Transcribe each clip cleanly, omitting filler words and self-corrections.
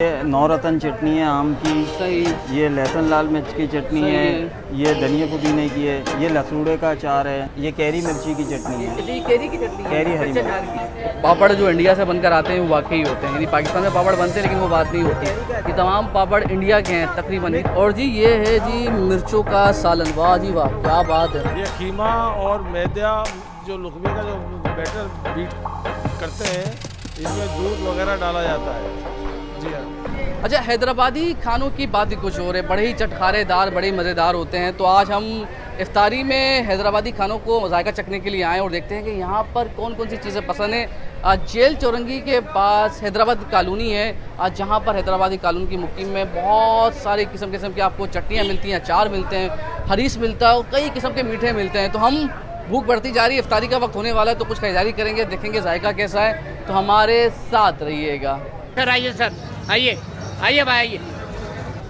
ये नौरतन चटनी है आम की। सही। ये लहसुन लाल मिर्च की चटनी सही है। ये धनिया पुदीने की है। ये लसूड़े का अचार है। ये कैरी मिर्ची की चटनी है। जी, कैरी की चटनी है। कैरी हरी कच्चे मिर्च। अचार की। पापड़ जो इंडिया से बनकर आते हैं वो वाकई होते हैं, यानी पाकिस्तान में पापड़ बनते हैं लेकिन वो बात नहीं होती। ये तमाम पापड़ इंडिया के हैं तकरीबन। और जी ये है जी मिर्चों का सालन। वाह जी वाह, क्या बात है। ये खीमा और मैदा जो लुकमे का जो बैटर बीट करते हैं, इसमें दूध वगैरह डाला जाता है। जी हाँ। अच्छा, हैदराबादी खानों की बात ही कुछ और है, बड़े ही चटखारेदार, बड़े ही मज़ेदार होते हैं। तो आज हम इफ्तारी में हैदराबादी खानों को जायका चखने के लिए आए और देखते हैं कि यहाँ पर कौन कौन सी चीज़ें पसंद हैं। जेल चौरंगी के पास हैदराबाद कॉलोनी है, जहाँ पर हैदराबादी कॉलोनी की मुकीम में बहुत सारी किस्म की आपको चटनियाँ मिलती हैं, अचार मिलते हैं, हरीस मिलता है और कई किस्म के मीठे मिलते हैं। तो हम भूख बढ़ती जा रही है, इफ्तारी का वक्त होने वाला है, तो कुछ खरीदारी करेंगे, देखेंगे जायका कैसा है। तो हमारे साथ रहिएगा। सर आइए, सर आइए, आइए भाई आइए।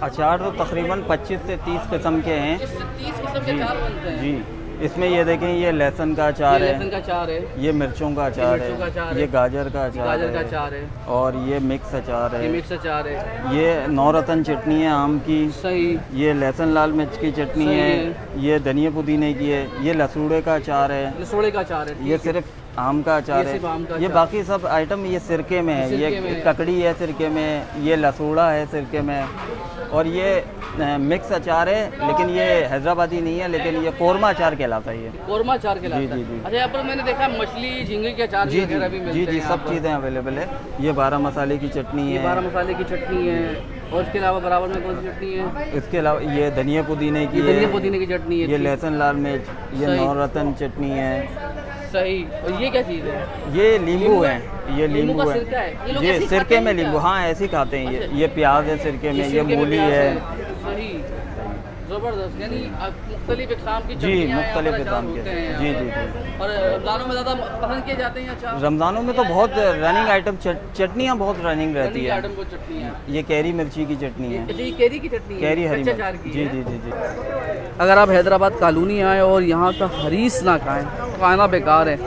अचार तो तकरीबन 25 से 30 किस्म के हैं। 30 किस्म के अचार बनते हैं। जी, इसमें ये देखें, ये लहसुन का अचार है, लहसुन का अचार है, ये मिर्चों का अचार मिर्चों का अचार है, है, ये गाजर का अचार गाजर का है, अचार है, और ये मिक्स अचार ये है, मिक्स अचार है। ये नौरतन चटनी है आम की। सही। ये लहसुन लाल मिर्च की चटनी सही है। है। ये धनिया पुदीने की है। ये लसूड़े का अचार है। लसूड़े का अचार है। ये सिर्फ आम का अचार ये सिर्फ आम का है। ये अचार। बाकी सब आइटम ये सिरके में है। सिरके ये में है। ककड़ी है सिरके में, ये लसूड़ा है सिरके में, और ये मिक्स अचार है, लेकिन ये हैदराबादी नहीं है, लेकिन ये कोरमा अचार कहलाता है। ये कोरमा अचार कहलाता है। जी, जी। अच्छा, यहाँ पर मैंने देखा मछली झींगे के अचार जी वगैरह भी जी मिलते जी हैं जी, यहाँ सब पर। चीज़ें अवेलेबल है। ये 12 मसाले की चटनी ये है। 12 मसाले की चटनी है। और इसके अलावा बराबर में कौन सी चटनी है? इसके अलावा ये धनिया पुदीने की ये है। धनिया पुदीने की चटनी है। ये ठीक। लहसुन लाल मिर्च, ये सही। नौरतन चटनी है। सही। और ये क्या चीज़ है? ये नींबू है। ये नींबू नींबू का है। सिरका है। ये लोग ये ऐसे ही खाते सिरके हैं में क्या? नींबू, हाँ ऐसे ही खाते हैं। अच्छा। ये प्याज है सिरके में, ये सिरके में मूली प्याज है। सही। ज़बरदस्त, यानी मुख्तलिफ इक़साम की जी, चटनियाँ यहाँ पर मुख्तलिफ अचार इक़साम के। होते हैं जी यहाँ जी पर। जी। और रमज़ानों में ज़्यादा पसंद किए जाते हैं अचार। रमज़ानों में तो बहुत रनिंग आइटम, चटनियाँ बहुत रनिंग रहती है। आइटम को चटनी है। ये कैरी मिर्ची की चटनी है। ये कैरी की चटनी है। कैरी हरी कच्चे अचार मिर्च। की जी है। जी जी जी। अगर आप हैदराबाद कॉलोनी आए और यहाँ का हरीस ना खाएं, खाना बेकार है।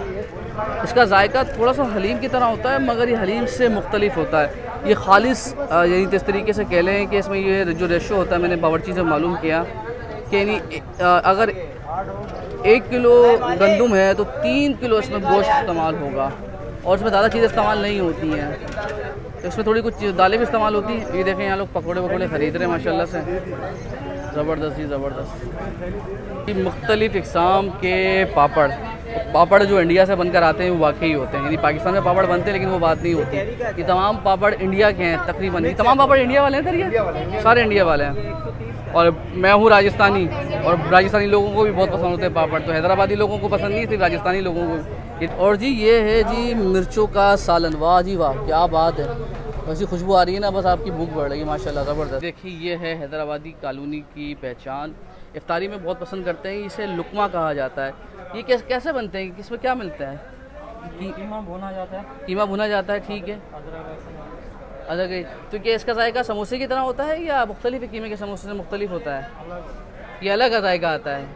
इसका जायका थोड़ा सा हलीम की तरह होता है, मगर ये हलीम से मुख्तलिफ होता है। ये खालिस यानी इस तरीके से कह लें कि इसमें ये जो रेशो होता है, मैंने बावर्ची से मालूम किया कि यानी अगर 1 किलो गंदम है तो 3 किलो इसमें गोश्त इस्तेमाल होगा, और इसमें ज़्यादा चीज़ें इस्तेमाल नहीं होती हैं। तो इसमें थोड़ी कुछ दालें भी इस्तेमाल होती हैं। ये देखें, यहाँ लोग पकौड़े वकौड़े ख़रीद रहे हैं माशाल्लाह से। ज़बरदस्त ही ज़बरदस्त। मुख्तलिफ़ इक़साम के पापड़ जो इंडिया से बनकर आते हैं वो वाकई होते हैं, यानी पाकिस्तान में पापड़ बनते हैं लेकिन वो बात नहीं होती। ये तमाम पापड़ इंडिया के हैं तकरीबन। ये तमाम पापड़ इंडिया वाले हैं सर? ये सारे इंडिया वाले हैं। और मैं हूँ राजस्थानी, और राजस्थानी लोगों को भी बहुत पसंद होते हैं पापड़, तो हैदराबादी लोगों को पसंद नहीं, सिर्फ राजस्थानी लोगों को। और जी ये है जी मिर्चों का सालन। वाह जी वाह, क्या बात है। वैसी खुशबू आ रही है ना, बस आपकी भूख बढ़ रही है माशाल्लाह, ज़बरदस्त। देखिए, ये है हैदराबादी कॉलोनी की पहचान। इफ्तारी में बहुत पसंद करते हैं, इसे लुकमा कहा जाता है। ये कैसे बनते हैं, किसमें क्या मिलता है? कीमा भुना जाता है, कीमा भुना जाता है, ठीक है। अदरक। तो क्या इसका जायका समोसे की तरह होता है या मुख्तलिफ कीमे के समोसे से मुख्तलिफ होता है? ये अलग जायका आता है,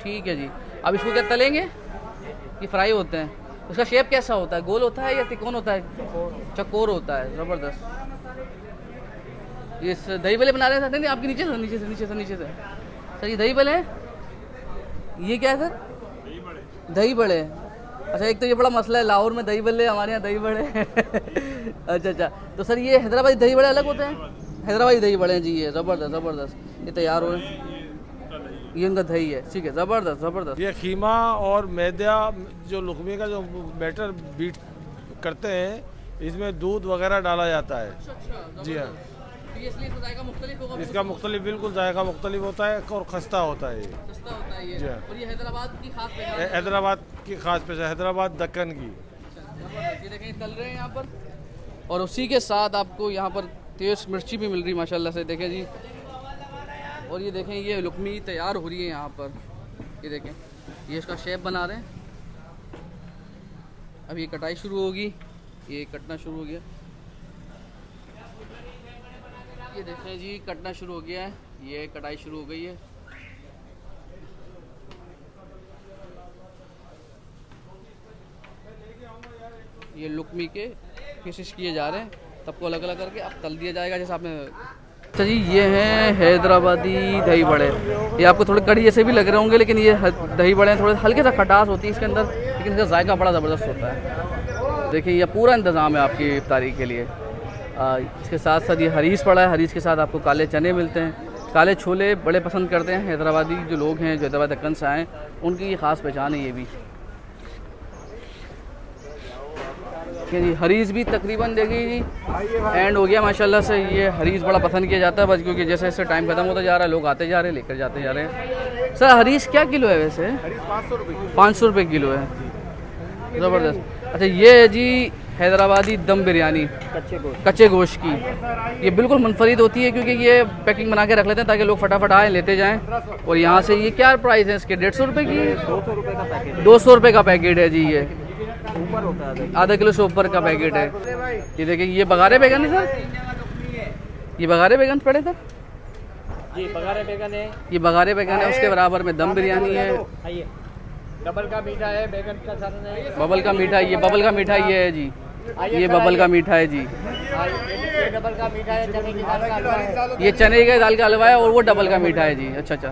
ठीक है जी। अब इसको क्या तलेंगे? ये फ्राई होते हैं। उसका शेप कैसा होता है, गोल होता है या तिकोन होता है? चकोर होता है, ज़बरदस्त। ये दही बल्ले बना रहे हैं? नहीं, आपके नीचे से सर, ये दही बल्ले हैं? ये क्या है सर? दही बड़े। अच्छा, एक तो ये बड़ा मसला है, लाहौर में दही बल्ले, हमारे यहाँ दही बड़े। अच्छा, तो सर ये हैदराबादी दही बड़े अलग होते हैं? हैदराबादी दही बड़े हैं जी, ये ज़बरदस्त। ये तैयार हुए, ये उनका दही है, ठीक है, ज़बरदस्त। ये खीमा और मैदा जो लुकमे का जो बैटर बीट करते हैं, इसमें दूध वगैरह डाला जाता है। जी हाँ। इसलिए इसका जायका मुख्तलिफ होगा। इसका मुख्तलिफ, बिल्कुल जायका मुख्तलिफ होता है और खस्ता होता है ये। सस्ता होता है ये। जी हाँ। और ये हैदराबाद की खास पहचान है। हैदराबाद की खास पेशा, हैदराबाद दक्कन की। ये देखें, तल रहे हैं यहाँ पर, और उसी के साथ आपको यहाँ पर तेज मिर्ची भी मिल रही माशाल्लाह से, देखें जी। और ये देखें, ये लुकमी तैयार हो रही है यहाँ पर। ये देखें, ये इसका शेप बना रहे हैं। अब ये कटाई शुरू होगी, ये कटना शुरू हो गया। ये देखें जी, कटना शुरू हो गया है, ये कटाई शुरू हो गई है। ये लुकमी के पीसेस किए जा रहे हैं। सबको अलग अलग करके अब तल दिया जाएगा जैसे आपने। अच्छा जी, ये हैं हैदराबादी दही बड़े। ये आपको थोड़े कड़ी जैसे भी लग रहे होंगे, लेकिन ये दही बड़े हैं, थोड़े हल्के सा खटास होती है इसके अंदर, लेकिन इसका जायका बड़ा ज़बरदस्त होता है। देखिए ये पूरा इंतज़ाम है आपकी इफ्तारी के लिए। इसके साथ साथ ये हरीस पड़ा है, हरीस के साथ आपको काले चने मिलते हैं। काले छोले बड़े पसंद करते हैं हैदराबादी जो लोग हैं, जो हैदराबाद दक्कन से आए, उनकी ये ख़ास पहचान है ये भी। जी हरीस भी तकरीबन देखिए जी एंड हो गया माशाल्लाह से। ये हरीस बड़ा पसंद किया जाता है बस, क्योंकि जैसे जैसे टाइम खत्म होता जा रहा है लोग आते जा रहे हैं, लेकर जाते जा रहे हैं। सर हरीस क्या किलो है वैसे? 500 रुपये किलो है, ज़बरदस्त। अच्छा ये है जी हैदराबादी दम बिरयानी कच्चे गोश्त की। ये बिल्कुल मुनफरिद होती है क्योंकि ये पैकिंग बना के रख लेते हैं ताकि लोग फटाफट आए लेते जाएं। और यहाँ से ये क्या प्राइस है इसके? 150 रुपये की? 200 रुपये का पैकेट, 200 रुपये का पैकेट है जी। ये ऊपर होता है आधा किलो से ऊपर का पैकेट है। ये देखिए ये बघारे बैगन है सर, ये बघारे बैगन पड़े सर? जी बघारे बैगन है, ये बघारे बैगन है, उसके बराबर में दम बिरयानी है। आइए डबल का मीठा है, बैगन का सालन है, बबल का मीठा, ये बबल का मीठा ये है जी, ये बबल का मीठा है जी। ये डबल का मीठा है, चने की दाल का हलवा है। ये चने की दाल का हलवा है और वो डबल का मीठा है जी। अच्छा अच्छा,